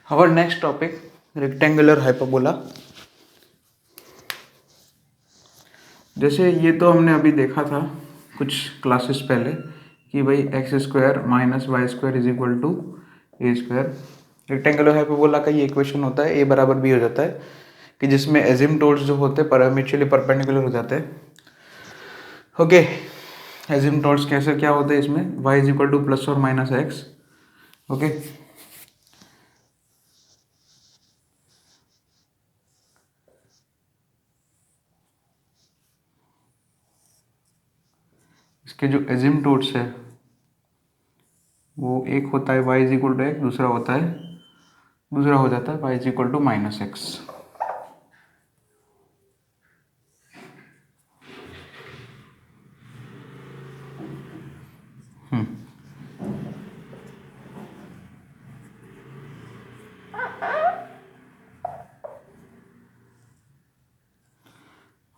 Our next topic, rectangular hyperbola. जैसे ये तो हमने अभी देखा था कुछ क्लासेस पहले कि भाई x square minus y square is equal to a square. Rectangular hyperbola का ये इक्वेशन होता है, ए बराबर बी हो जाता है, कि जिसमें एजिम्टोड्स जो होते हैं म्यूचुअली परपेंडिकुलर हो जाते हैं। ओके, एजिम्टोड्स कैसे क्या होते हैं इसमें, y is equal to plus और माइनस एक्स। ओके, इसके जो एजिम्टोड्स है वो एक होता है y is equal to x, दूसरा हो जाता है y is equal to minus x.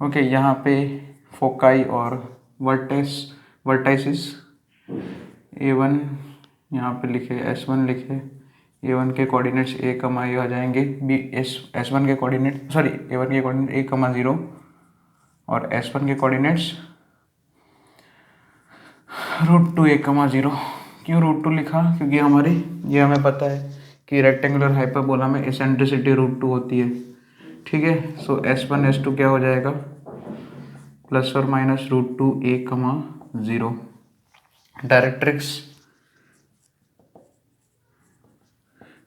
Okay, यहाँ पे फोकाई और वर्टाइसिस a1 यहाँ पे लिखे, s1 लिखे, a1 के कोऑर्डिनेट्स a, a आ जाएंगे, s1 के कोऑर्डिनेट a1 के कोऑर्डिनेट a, 0 और s1 के कोऑर्डिनेट्स √2 a, 0। क्यों √2 लिखा? क्योंकि ये हमें पता है कि रेक्टेंगुलर हाइपरबोला में एसेंट्रिसिटी √2 होती है। ठीक है, सो s1 s2 क्या हो जाएगा, प्लस और minus √2 a, 0। Directrix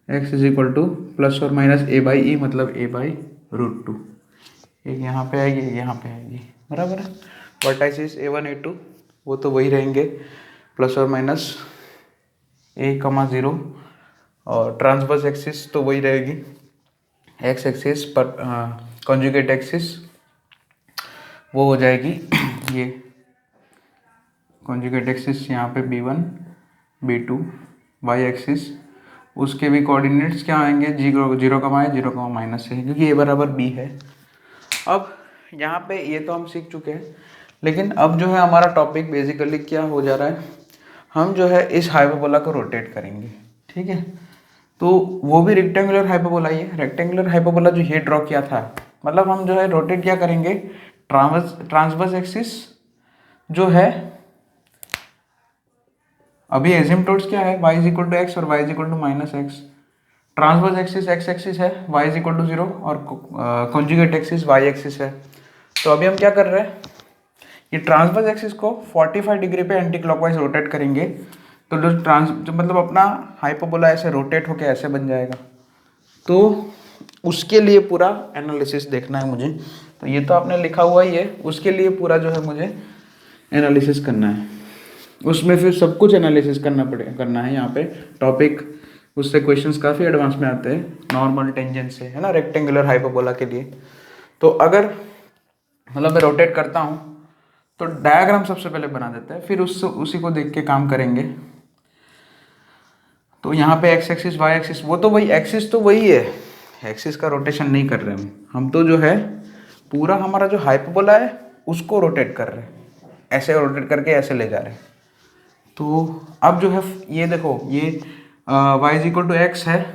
x is equal to plus और माइनस a/e, मतलब a/√2। एक यहाँ पे आएगी, एक यहाँ पे आएगी, बराबर है। वर्टाइसिस a1 a2 वो तो वही रहेंगे, प्लस और माइनस a, 0, और ट्रांसवर्स एक्सिस तो वही रहेगी, x एक्सिस पर कॉन्जुगेट एक्सिस वो हो जाएगी ये कॉन्जुगेट एक्सिस यहाँ पे b1 b2, y एक्सिस उसके भी कोऑर्डिनेट्स क्या आएंगे, 0, 0, माइनस है, क्योंकि a बराबर b है। अब यहाँ पे ये तो हम सीख चुके हैं, लेकिन अब जो है हमारा टॉपिक बेसिकली क्या हो जा रहा है, हम जो है इस हाइपरबोला को रोटेट करेंगे। ठीक है, तो वो भी रेक्टेंगुलर हाइपरबोला ही है। रेक्टेंगुलर हाइपरबोला जो ये ड्रॉ किया था, मतलब हम जो है रोटेट क्या करेंगे, ट्रांसवर्स एक्सिस जो है, अभी एजिम्टोड्स क्या है, y is equal to x और y is equal to minus x. Transverse axis x axis है, y इज इक्वल टू 0, और कॉन्जुगेट एक्सिस y एक्सिस है। तो अभी हम क्या कर रहे हैं, ये ट्रांसवर्स एक्सिस को 45 डिग्री पे एंटी क्लॉकवाइज रोटेट करेंगे, तो जो मतलब अपना हाइपरबोला ऐसे रोटेट होके ऐसे बन जाएगा। तो उसके लिए पूरा एनालिसिस देखना है मुझे, तो ये तो आपने लिखा हुआ ही है, उसके लिए पूरा जो है मुझे एनालिसिस करना है, उसमें फिर सब कुछ एनालिसिस करना है। यहाँ पे टॉपिक उससे क्वेश्चंस काफ़ी एडवांस में आते हैं, नॉर्मल टेंजेंट से, है ना, रेक्टेंगुलर हाइपरबोला के लिए। तो अगर मतलब मैं रोटेट करता हूँ तो डायग्राम सबसे पहले बना देते हैं, फिर उसी को देख के काम करेंगे। तो यहाँ पे एक्स एक्सिस वाई एक्सिस, वो तो वही एक्सिस तो वही है, एक्सिस का रोटेशन नहीं कर रहे हम तो जो है पूरा हमारा जो हाइपरबोला है उसको रोटेट कर रहे हैं, ऐसे रोटेट करके ऐसे ले जा रहे हैं। तो अब जो है ये देखो, ये y is equal to x है,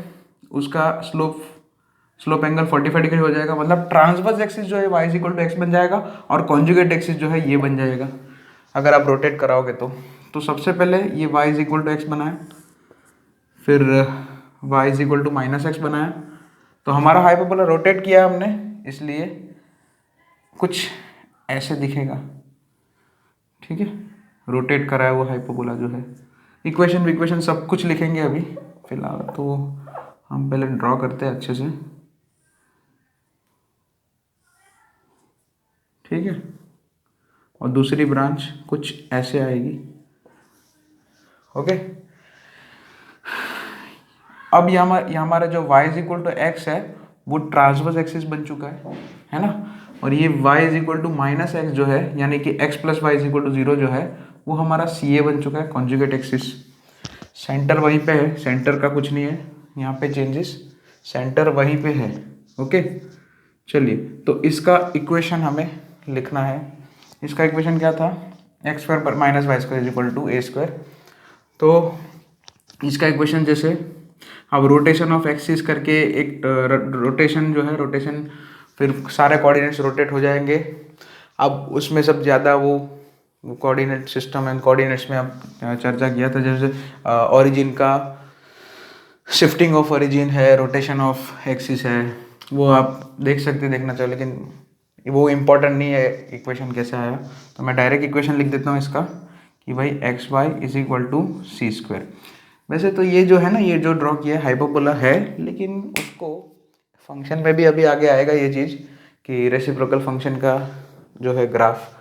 उसका स्लोप एंगल 45 डिग्री हो जाएगा, मतलब ट्रांसवर्स एक्सिस जो है y is equal to x बन जाएगा, और कॉन्जुगेट एक्सिस जो है ये बन जाएगा अगर आप रोटेट कराओगे तो सबसे पहले ये y is equal to x बनाया, फिर y is equal to minus x बनाया। तो हमारा हाइपरबोला रोटेट किया हमने, इसलिए कुछ ऐसे दिखेगा। ठीक है, रोटेट कराया हुआ हाइपरबोला जो है, इक्वेशन सब कुछ लिखेंगे अभी फिलहाल, तो हम पहले ड्रॉ करते हैं अच्छे से। ठीक है, और दूसरी ब्रांच कुछ ऐसे आएगी। ओके, अब ये हमारा जो y is equal to x है वो ट्रांसवर्स एक्सिस बन चुका है ना, और ये y is equal to minus x जो है, यानी कि x plus y is equal to 0 जो है, वो हमारा CA बन चुका है, कॉन्जुगेट एक्सिस। सेंटर वहीं पे है, सेंटर का कुछ नहीं है यहाँ पे चेंजेस, सेंटर वहीं पे है। ओके, चलिए, तो इसका इक्वेशन हमें लिखना है। इसका इक्वेशन क्या था, x square minus y square is equal to a square. तो इसका इक्वेशन जैसे अब रोटेशन ऑफ एक्सिस करके एक रोटेशन जो है, रोटेशन फिर सारे कोऑर्डिनेट्स रोटेट हो जाएंगे। अब उसमें सब ज़्यादा वो कोऑर्डिनेट सिस्टम एंड कोऑर्डिनेट्स में अब चर्चा किया था, जैसे ओरिजिन का शिफ्टिंग ऑफ ओरिजिन है, रोटेशन ऑफ एक्सिस है, वो आप देख सकते, देखना चाहिए, लेकिन वो इम्पोर्टेंट नहीं है इक्वेशन कैसे आया। तो मैं डायरेक्ट इक्वेशन लिख देता हूँ इसका कि भाई x y is equal to c square. वैसे तो ये जो है ना, ये जो ड्रॉ किया हाइपरबोला है, लेकिन उसको फंक्शन में भी अभी आगे आएगा ये चीज़ कि रेसिप्रोकल फंक्शन का जो है ग्राफ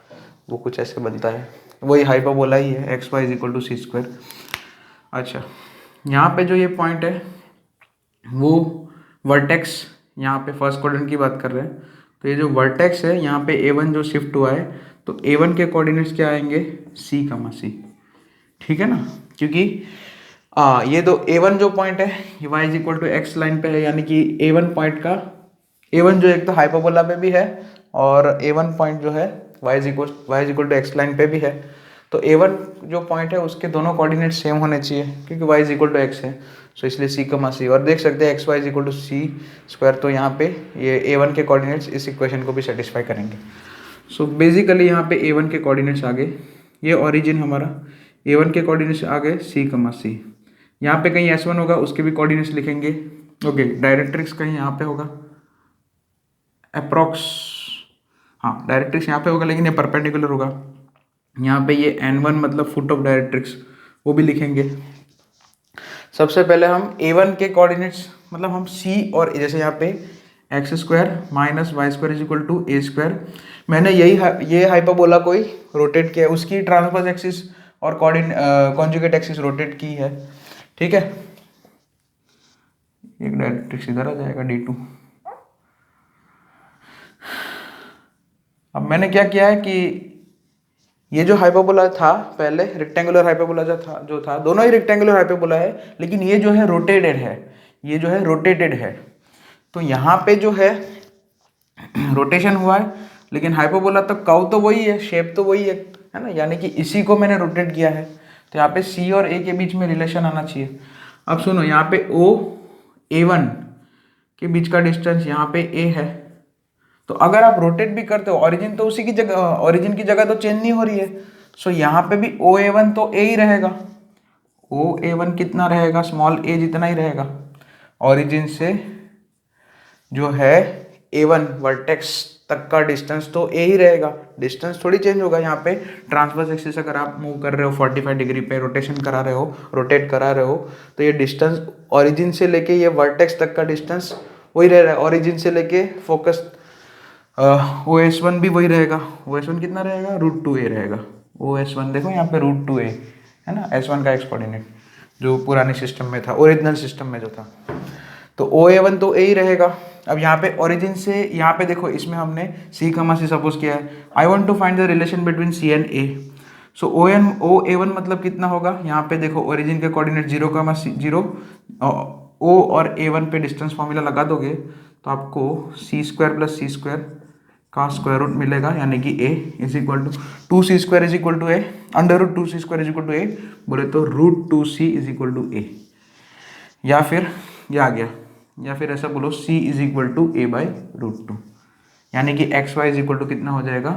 वो कुछ ऐसे बनता है, वही हाइपरबोला ही है, x y is equal to c square. अच्छा, यहाँ पे जो ये पॉइंट है वो वर्टेक्स, यहाँ पे फर्स्ट क्वाड्रेंट की बात कर रहे हैं, तो ये जो वर्टेक्स है यहाँ पे A1 जो शिफ्ट हुआ है, तो A1 के कोऑर्डिनेट्स क्या आएंगे, C, C, ठीक है ना, क्योंकि ये तो A1 जो पॉइंट है ये y is equal to x line पे है, यानी कि A1 पॉइंट का, A1 जो एक तो हाइपरबोला पे भी है और A1 पॉइंट जो है y is equal to x line पे भी है। तो A1 जो पॉइंट है उसके दोनों कोऑर्डिनेट सेम होने चाहिए क्योंकि y is equal to x है, सो इसलिए C, C, और देख सकते हैं x y is equal to c square, तो यहाँ पे ये A1 के कोऑर्डिनेट्स इस इक्वेशन को भी सेटिस्फाई करेंगे। सो बेसिकली यहाँ पे A1 के कोऑर्डिनेट्स आ गए, ये ओरिजिन हमारा, A1 के कोऑर्डिनेट्स आ गए C, C, यहाँ पे कहीं S1 होगा उसके भी कोऑर्डिनेट्स लिखेंगे। ओके, डायरेक्ट्रिक्स कहीं यहाँ पे होगा अप्रॉक्स, हाँ डायरेक्ट्रिक्स यहाँ पे होगा लेकिन ये परपेंडिकुलर होगा। यहाँ पे ये N1 मतलब फुट ऑफ डायरेक्ट्रिक्स, वो भी लिखेंगे। सबसे पहले हम A1 के कोऑर्डिनेट्स मतलब हम C और जैसे यहाँ पे x square minus y square is equal to a square, मैंने ये हाइपरबोला को ही रोटेट किया, उसकी ट्रांसवर्स एक्सिस और कॉन्जुगेट एक्सिस रोटेट की है, ठीक है। एक डायरेक्ट्रिक्स इधर आ जाएगा D2। अब मैंने क्या किया है कि ये जो हाइपरबोला था पहले, रेक्टेंगुलर हाइपरबोला जो था दोनों ही रेक्टेंगुलर हाइपरबोला है, लेकिन ये जो है रोटेटेड है, ये जो है रोटेटेड है, तो यहाँ पे जो है रोटेशन हुआ है, लेकिन हाइपरबोला तो कर्व तो वही है, शेप तो वही है ना, यानी कि इसी को मैंने रोटेट किया है, तो यहाँ पे C और A के बीच में रिलेशन आना चाहिए। अब सुनो, यहाँ पे A1 के बीच का डिस्टेंस यहाँ पे A है, तो अगर आप रोटेट भी करते हो, ओरिजिन तो उसी की जगह, ओरिजिन की जगह तो चेंज नहीं हो रही है, सो यहाँ पे भी OA1 तो A ही रहेगा, OA1 कितना रहेगा, स्मॉल a जितना ही रहेगा, ओरिजिन से जो है A1 वर्टेक्स तक का डिस्टेंस तो A ही रहेगा, डिस्टेंस थोड़ी चेंज होगा। यहाँ पे ट्रांसवर्स एक्सिस अगर आप मूव कर रहे हो 45 डिग्री पे, रोटेशन करा रहे हो, रोटेट करा रहे हो, तो ये डिस्टेंस ओरिजिन से लेके ये वर्टेक्स तक का डिस्टेंस वही रह रहा है, ओरिजिन से लेके फोकस OS1 भी वही रहेगा, OS1 कितना रहेगा, √2a रहेगा, OS1 देखो यहाँ पे √2a है ना, S1 का एक्स कोऑर्डिनेट जो पुराने सिस्टम में था, ओरिजिनल सिस्टम में जो था, तो OA1 तो A ही रहेगा। अब यहाँ पे ओरिजिन से यहाँ पे देखो, इसमें हमने C, C सपोज किया है, I want to find the relation between C and A, so OA1 मतलब कितना होगा, यहाँ पे देखो ओरिजिन के कोऑर्डिनेट 0, 0, O और A1 पे डिस्टेंस फॉर्मूला लगा दोगे तो आपको C square plus C square का स्क्वायर रूट मिलेगा, यानी कि A is equal to 2C square is equal to A, √2C square is equal to A, बोले तो √2C is equal to A, या फिर ये आ गया, या फिर ऐसा बोलो C is equal to A/√2, यानी कि x y is equal to कितना हो जाएगा,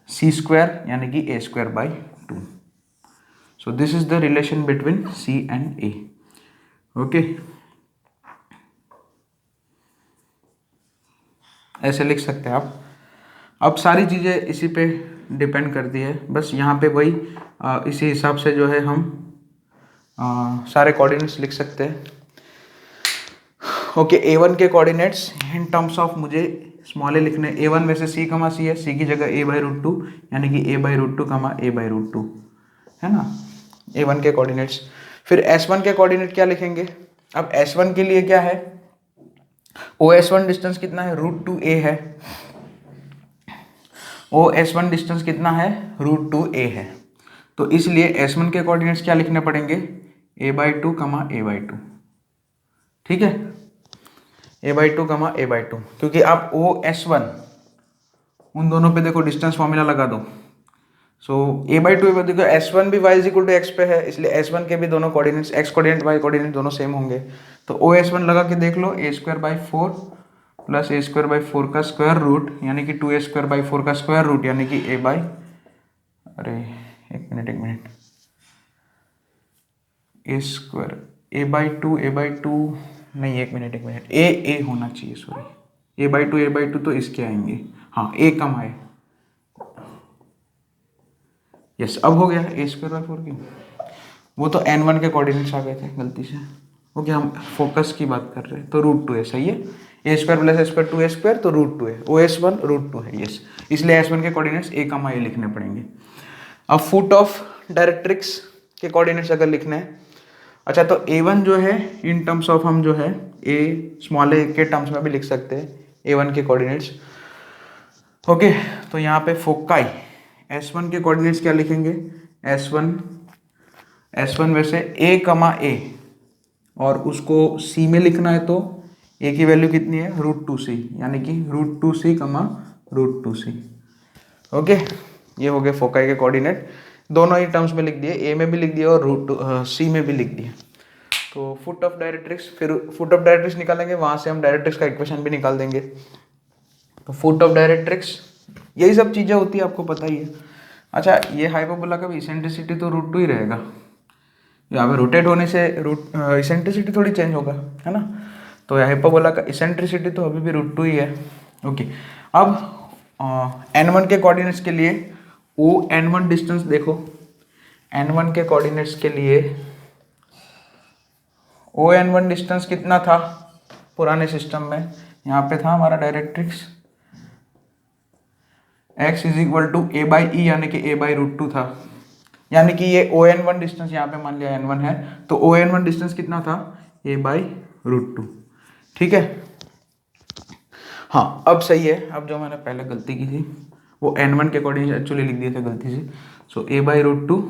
C स्क्वायर यानी कि A²/2। So this is the relation between C and A। Okay, ऐसे लिख सकते हैं आप। अब सारी चीज़ें इसी पे डिपेंड करती है, बस यहाँ पे वही इसी हिसाब से जो है हम सारे कोऑर्डिनेट्स लिख सकते हैं। ओके, A1 के कोऑर्डिनेट्स इन टर्म्स ऑफ मुझे स्मॉल ए लिखने, A1 वैसे C, C है, C की जगह A/√2 यानी कि A/√2, A/√2 है ना, A1 के कोऑर्डिनेट्स। फिर S1 के कोऑर्डिनेट क्या लिखेंगे, अब S1 के लिए क्या है, OS1 डिस्टेंस कितना है, √2a है, OS1 डिस्टेंस कितना है, √2a है, तो इसलिए S1 के कोऑर्डिनेट्स क्या लिखने पड़ेंगे, A/2, A/2, ठीक है, A/2, A/2, क्योंकि आप OS1 उन दोनों पे देखो डिस्टेंस फॉर्मूला लगा दो, सो ए बाई टू देखो S1 भी y is equal to x पे है, इसलिए S1 के भी दोनों coordinates x coordinate y coordinate दोनों सेम होंगे। तो OS1 लगा के देख लो, a square by four plus a square by four का स्क्वायर रूट यानी कि 2a स्क्वायर बाई फोर का स्क्वायर रूट यानी कि a बाई, अरे एक minute, a square a by two नहीं, एक मिनट ए होना चाहिए, सॉरी ए बाई टू तो इसके आएंगे, हाँ ए कम आए, यस अब हो गया ए स्क्वायर बाई फोर की, वो तो n1 के कोऑर्डिनेट्स आ गए थे गलती से, ओके हम फोकस की बात कर रहे हैं, तो रूट टू है, सही है, a square plus a square two a square तो रूट टू है, OS1 रूट टू है, यस, इसलिए S1 के कोऑर्डिनेट्स ए कमा ए लिखने पड़ेंगे। अब फुट ऑफ डायरेक्ट्रिक्स के कोऑर्डिनेट्स अगर लिखने हैं, अच्छा तो A1 जो है इन टर्म्स ऑफ हम जो है ए स्मॉल ए के टर्म्स में भी लिख सकते हैं A1 के कोऑर्डिनेट्स, ओके तो यहाँ पे फोकाई S1 के कोऑर्डिनेट्स क्या लिखेंगे, S1 वैसे a कमा ए और उसको C में लिखना है तो a की वैल्यू कितनी है रूट टू सी, यानी कि रूट टू सी कमा रूट टू सी, ओके ये हो गए फोकाई के कोऑर्डिनेट, दोनों ही टर्म्स में लिख दिए, a में भी लिख दिया और C में भी लिख दिया। तो फुट ऑफ डायरेक्ट्रिक्स, फिर फुट ऑफ डायरेक्ट्रिक्स निकालेंगे, वहाँ से हम डायरेक्ट्रिक्स का इक्वेशन भी निकाल देंगे। तो फुट ऑफ डायरेक्ट्रिक्स यही सब चीज़ें होती है, आपको पता ही है। अच्छा ये हाइपरबोला का भी इसेंट्रिसिटी तो रूट टू ही रहेगा, यहाँ पे रोटेट होने से इसेंट्रिसिटी थोड़ी चेंज होगा, है ना, तो हाइपरबोला का इसेंट्रिसिटी तो अभी भी रूट टू ही है, ओके। अब n1 के कोऑर्डिनेट्स के लिए n1 डिस्टेंस देखो, n1 के कोऑर्डिनेट्स के लिए n1 डिस्टेंस कितना था पुराने सिस्टम में, यहाँ पे था हमारा directrix x is equal to a by e यानी कि a बाई रूट टू था, यानी कि ये ON1 डिस्टेंस यहाँ पे मान लिया n1 है, तो ON1 डिस्टेंस कितना था a बाई रूट टू, ठीक है। हाँ अब सही है, अब जो मैंने पहले गलती की थी वो n1 के अकॉर्डिंग एक्चुअली लिख दिए थे गलती से, so a by root two,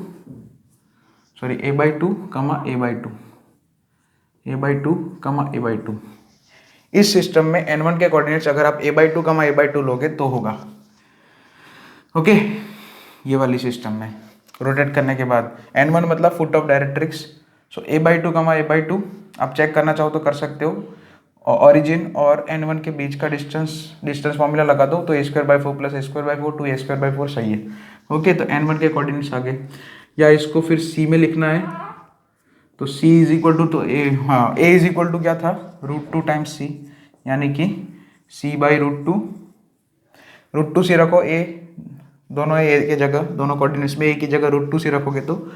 sorry a by two comma a by two, a by two comma a by two, इस सिस्टम में n1 के कोऑर्डिनेट्स अगर आप a by two comma a by two लोगे तो होगा, ओके ये वाली सिस्टम में रोटेट करने के बाद n1 मतलब foot of directrix, so a by two comma a by to, आप चेक करना चाहो तो कर सकते हो, ऑरिजिन और n1 के बीच का डिस्टेंस फॉर्मूला लगा दो तो a square by four plus a square by four two a square by four सही है, ओके। तो n1 के कोऑर्डिनेट्स आ गए, या इसको फिर c में लिखना है तो c इज इक्वल टू, तो a, हाँ a इज इक्वल टू क्या था रूट टू टाइम्स c, यानी कि c बाई रूट टू सी रखो, a दोनों ए की जगह, दोनों कोऑर्डिनेट्स में ए की जगह रूट टू सी रखोगे तो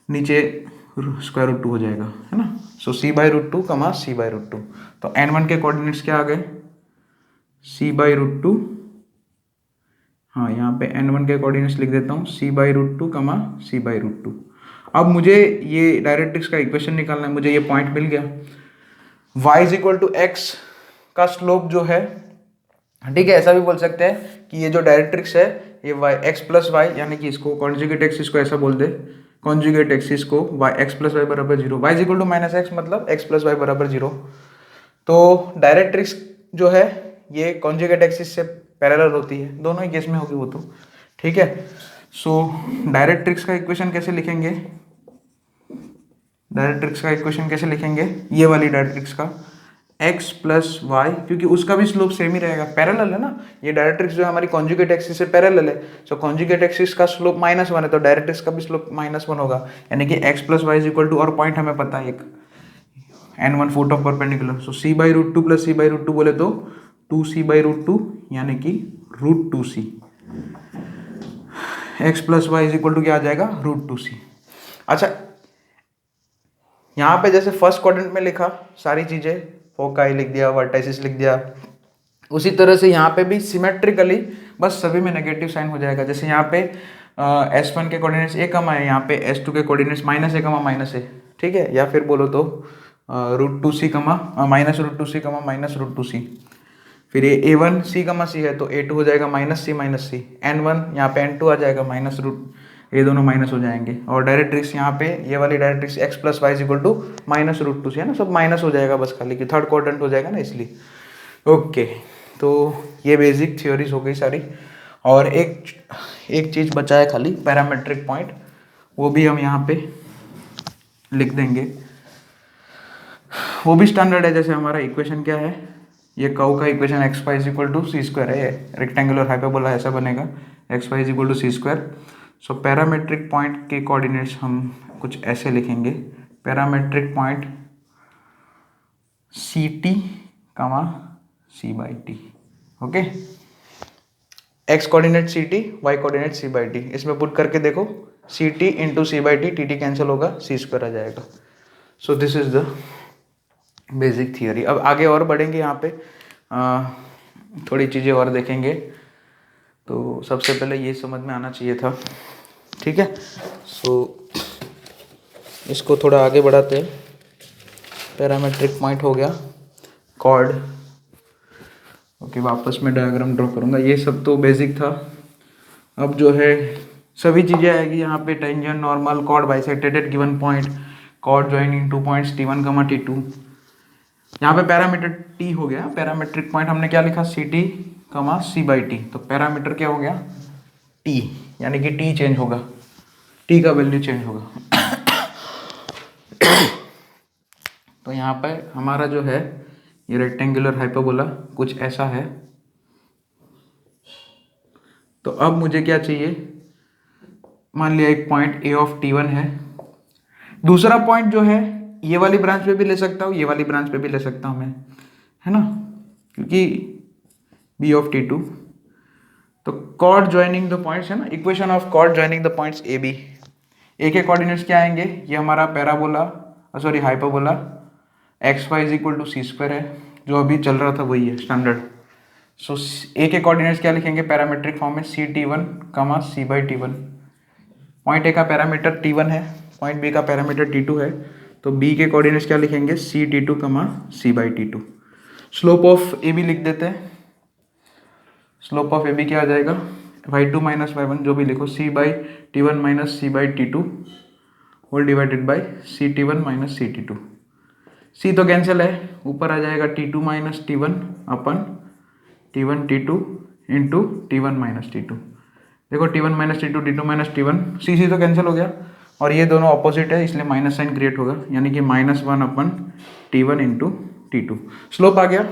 नीचे स्क्वायर रूट टू हो जाएगा, है ना, so c by root two comma c by root to, तो n1 के कोऑर्डिनेट्स क्या आ गए सी बाई रूट टू, हाँ यहाँ पे n1 के कोऑर्डिनेट्स लिख देता हूँ सी by root two comma c by root to. अब मुझे ये डायरेक्ट्रिक्स का इक्वेशन निकालना है, मुझे ये पॉइंट मिल गया, y is equal to x का स्लोप जो है, ठीक है, ऐसा भी बोल सकते हैं कि ये जो डायरेक्ट्रिक्स है ये y x प्लस वाई, यानी कि इसको कॉन्जुगेट एक्सिस को ऐसा बोल दे, कॉन्जुगेट एक्सिस को y x प्लस वाई बराबर zero, y is equal to minus x मतलब x प्लस वाई बराबर जीरो। तो डायरेक्ट्रिक्स जो है ये कॉन्जुगेट एक्सिस से पैरेलल होती है, दोनों ही केस में होगी वो तो, ठीक है। सो डायरेक्ट्रिक्स का इक्वेशन कैसे लिखेंगे, डायरेक्ट्रिक्स का इक्वेशन कैसे लिखेंगे, ये वाली डायरेक्ट्रिक्स का x प्लस वाई, क्योंकि उसका भी स्लोप सेम ही रहेगा, पैरेलल है ना, ये डायरेक्ट्रिक्स जो हमारी कॉन्जुगेट एक्सिस से पैरेलल है, सो कॉन्जुगेट एक्सिस का स्लोप माइनस वन है तो डायरेक्ट्रिक्स का भी स्लोप माइनस वन होगा, यानी कि x plus y is equal to, और पॉइंट हमें पता है एक n1 foot of perpendicular, so c by root two plus c by root two बोले तो 2c बाई रूट टू, यानी कि root two c, x plus y is equal to क्या आ जाएगा रूट टू सी। अच्छा यहाँ पे जैसे फर्स्ट क्वाड्रेंट में लिखा सारी चीजें, फोकाई लिख दिया, वर्टाइसिस लिख दिया, उसी तरह से यहाँ पे भी सिमेट्रिकली बस सभी में नेगेटिव साइन हो जाएगा। जैसे यहाँ पे S1 के कोऑर्डिनेट्स a कमा है, यहाँ पे S2 के coordinates minus a comma minus a, ठीक है, या फिर बोलो तो रूट टू सी कमा माइनस रूट टू सी कमा माइनस रूट टू सी, फिर ये a1 c कमा c है तो a2 हो जाएगा माइनस सी, n1 यहाँ पे n2 आ जाएगा माइनस रूट, ये दोनों माइनस हो जाएंगे, और डायरेक्ट्रिक्स यहाँ पे ये वाली directrix x plus y is equal to minus root two c है ना, सब माइनस हो जाएगा बस खाली कि थर्ड क्वाड्रेंट हो जाएगा ना इसलिए, ओके। तो ये बेसिक थ्योरीज हो गई सारी, और एक चीज़ बचा है खाली, पैरामेट्रिक पॉइंट, वो भी हम यहाँ पे लिख देंगे। वो भी स्टैंडर्ड है, जैसे हमारा इक्वेशन क्या है, ये कर्व का equation x y is equal to c square है, रेक्टेंगुलर हाइपरबोला ऐसा बनेगा x y is equal to c square. So parametric point के कोऑर्डिनेट्स हम कुछ ऐसे लिखेंगे, parametric point c t comma c by t. Okay, x coordinate c t, y coordinate c by t, इसमें put करके देखो, c t into c by t, t t cancel होगा, c square आ जाएगा। सो this is the basic theory. अब आगे और बढ़ेंगे, यहाँ पे थोड़ी चीज़ें और देखेंगे। तो सबसे पहले ये समझ में आना चाहिए था, ठीक है। सो इसको थोड़ा आगे बढ़ाते हैं। पैरामेट्रिक पॉइंट हो गया, कॉर्ड, ओके, वापस मैं डायग्राम ड्रॉ करूँगा, ये सब तो बेसिक था। अब जो है सभी चीज़ें आएगी यहाँ पे, tangent, normal, chord bisected at given point, chord joining 2 points T1, T2। यहाँ पे पैरामीटर T हो गया, पैरामेट्रिक पॉइंट हमने क्या लिखा, c t c by t, तो पैरामीटर क्या हो गया T, यानी कि T चेंज होगा, T का वैल्यू चेंज होगा। तो यहाँ पे हमारा जो है ये रेक्टेंगुलर हाइपरबोला कुछ ऐसा है। तो अब मुझे क्या चाहिए, मान लिया एक पॉइंट A ऑफ T1 है, दूसरा पॉइंट जो है ये वाली ब्रांच पे भी ले सकता हूँ, ये वाली ब्रांच पे भी ले सकता हूँ मैं, है ना, क्योंकि B ऑफ T2। तो कॉर्ड ज्वाइनिंग द पॉइंट्स है ना, equation of chord joining the points A B, A के कोऑर्डिनेट्स क्या आएंगे, ये हमारा parabola, sorry hyperbola, x y is equal to c square है, जो अभी चल रहा था वही है स्टैंडर्ड। सो ए के कोऑर्डिनेट्स क्या लिखेंगे, पैरामेट्रिक फॉर्म में सी T1 कमा c by T1। Point A का पैरामीटर T1 है, पॉइंट बी का पैरामीटर T2 है, तो बी के कोऑर्डिनेट्स क्या लिखेंगे, c T2 comma c by T2। Slope of A B लिख देते हैं, स्लोप ऑफ ए बी क्या आ जाएगा, y2 माइनस y1, जो भी लिखो, c by T1 minus c by T2 whole divided by c T1 minus c T2। c तो कैंसिल है, ऊपर आ जाएगा T2 माइनस T1 अपन T1 T2 into T1 minus T2। देखो T1 minus T2, T2 minus T1, c तो cancel हो गया, और ये दोनों ऑपोजिट है इसलिए माइनस साइन क्रिएट होगा, यानी कि -1 अपन T1 इंटू T2। स्लोप आ गया,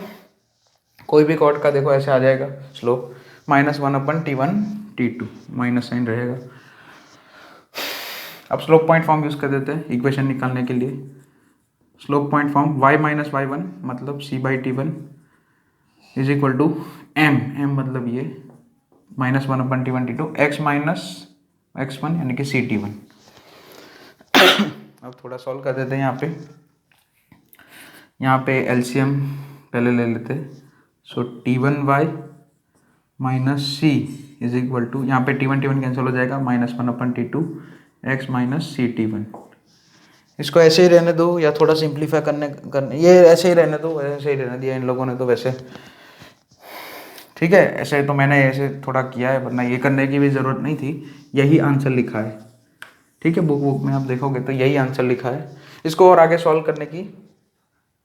कोई भी कॉर्ड का देखो ऐसे आ जाएगा स्लोप, -1 अपन T1 T2, माइनस साइन रहेगा। अब स्लोप पॉइंट फॉर्म यूज़ कर देते हैं इक्वेशन निकालने के लिए। Slope point form y minus y1 मतलब c by T1 is equal to m मतलब ये -1 अपन T1 T2, x minus x1 यानी कि c T1। अब थोड़ा सॉल्व कर देते हैं यहाँ पे एलसीएम पहले ले लेते हैं। So T1y minus c is equal to, यहाँ पे T1 कैंसिल हो जाएगा, -1 अपन T2 x माइनस सी T1। इसको ऐसे ही रहने दो या थोड़ा सिंप्लीफाई करने ये ऐसे ही रहने दो, ऐसे ही रहने दिया इन लोगों ने तो वैसे, ठीक है। ऐसे तो मैंने ऐसे थोड़ा किया है, वरना ये करने की भी ज़रूरत नहीं थी, यही आंसर लिखा है, ठीक है। बुक में आप देखोगे तो यही आंसर लिखा है, इसको और आगे सॉल्व करने की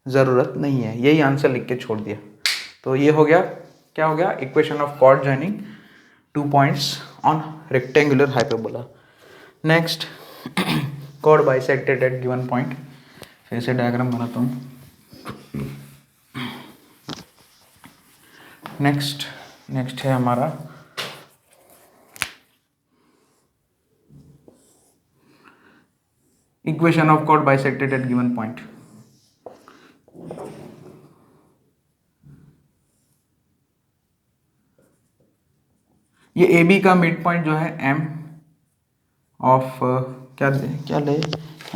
ज़रूरत नहीं है, यही आंसर लिख के छोड़ दिया। तो ये हो गया, क्या हो गया, equation of chord joining 2 points on rectangular hyperbola. Next, chord bisected at given point, फिर से डायग्राम बनाता हूँ। नेक्स्ट है हमारा equation of chord bisected at given point. ये ए बी का मिड पॉइंट जो है m ऑफ क्या ले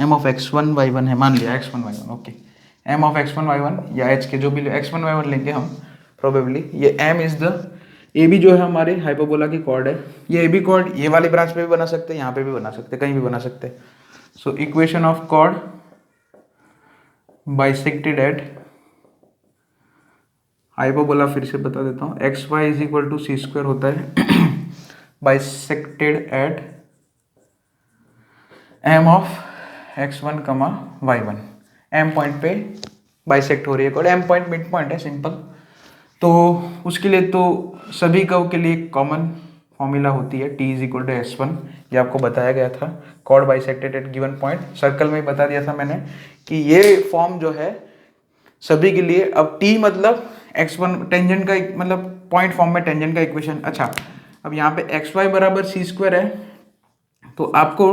m ऑफ x1 y1 है, मान लिया x1 y1, okay, m of x1 y1 या h के जो भी x1 y1 लेंगे हम प्रोबेबली। ये m is the A B जो है हमारे हाइपरबोला की कॉर्ड है। ये ए बी कॉर्ड ये वाली ब्रांच पे भी बना सकते हैं, यहाँ पे भी बना सकते हैं, कहीं भी बना सकते हैं। So equation of chord bisected at hyperbola, फिर से बता देता हूँ, x y is equal to c square होता है bisected eight m of x1 कमा y1। m पॉइंट पे बाइसेक्ट हो रही है chord, m point mid point है, सिंपल। तो उसके लिए तो सभी कर्व के लिए कॉमन फॉर्मूला होती है t is equal to S1, ये आपको बताया गया था। Chord bisected at given point, circle में ही बता दिया था मैंने कि ये फॉर्म जो है सभी के लिए। अब t मतलब x1 टेंजेंट का मतलब पॉइंट फॉर्म में टेंजेंट का इक्वेशन। अच्छा, अब यहाँ पे xy बराबर सी स्क्वायर है, तो आपको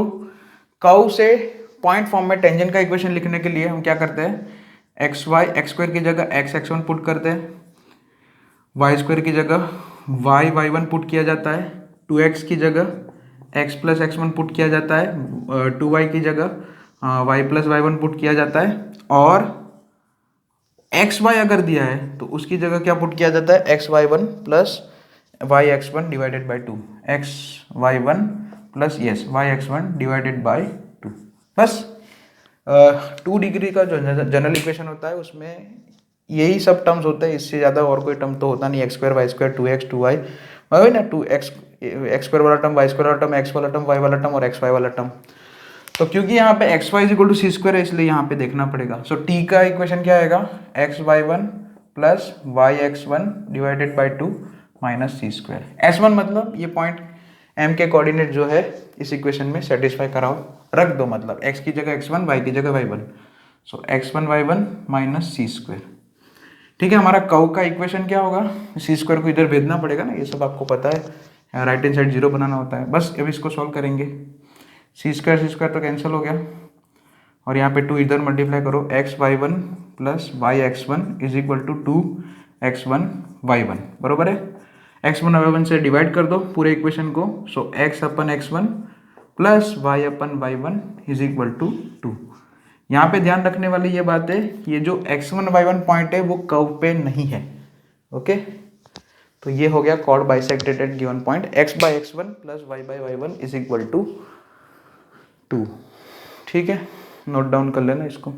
कर्व से पॉइंट फॉर्म में टेंजेंट का इक्वेशन लिखने के लिए हम क्या करते हैं, एक्स वाई एक्स स्क्वायर की जगह एक्स एक्स वन पुट करते हैं, वाई स्क्वायर की जगह वाई वाई वन पुट किया जाता है, 2x की जगह x plus x one put किया जाता है, 2y की जगह y plus y one put किया जाता है, और एक्स वाई अगर दिया है तो उसकी जगह क्या पुट किया जाता है, x y one plus y x one divided by 2, x y one plus yes y x one divided by 2। बस 2 डिग्री का जो जनरल इक्वेशन होता है उसमें यही सब टर्म्स होते हैं, इससे ज़्यादा और कोई टर्म तो होता नहीं। X square Y square 2x 2y, वही ना, 2x एक्स स्क्वायर वाला टर्म, वाई स्क्वायर वाला टर्म, एक्स वाला टर्म, वाई वाला टर्म और एक्स वाई वाला टर्म। तो क्योंकि यहाँ पे x y is equal to c square है, इसलिए यहाँ पे देखना पड़ेगा। सो टी का इक्वेशन क्या आएगा, x y one plus y x one divided by 2 minus c square. S1 मतलब ये पॉइंट m के कोऑर्डिनेट जो है इस इक्वेशन में सेटिस्फाई कराओ, रख दो, मतलब x की जगह x1, y की जगह y1। सो x1 y1 minus c square. ठीक है, हमारा कर्व का इक्वेशन क्या होगा, सी स्क्वायर को इधर भेजना पड़ेगा ना, ये सब आपको पता है, राइट हैंड साइड जीरो बनाना होता है। बस अब इसको सॉल्व करेंगे, सी स्क्वायर तो कैंसिल हो गया, और यहाँ पे 2 इधर मल्टीप्लाई करो, x y one plus y x one is equal to 2x1 y1, बरोबर है। x1 y1 से डिवाइड कर दो पूरे इक्वेशन को, सो x अपन x1 प्लस y अपन y1 इज इक्वल टू 2। यहाँ पे ध्यान रखने वाली ये बात है, ये जो x1 y1 पॉइंट है वो कर्व पे नहीं है, ओके। तो ये हो गया chord bisected at given point, x by x1 plus y by y1 is equal to 2। ठीक है, नोट डाउन कर लेना इसको।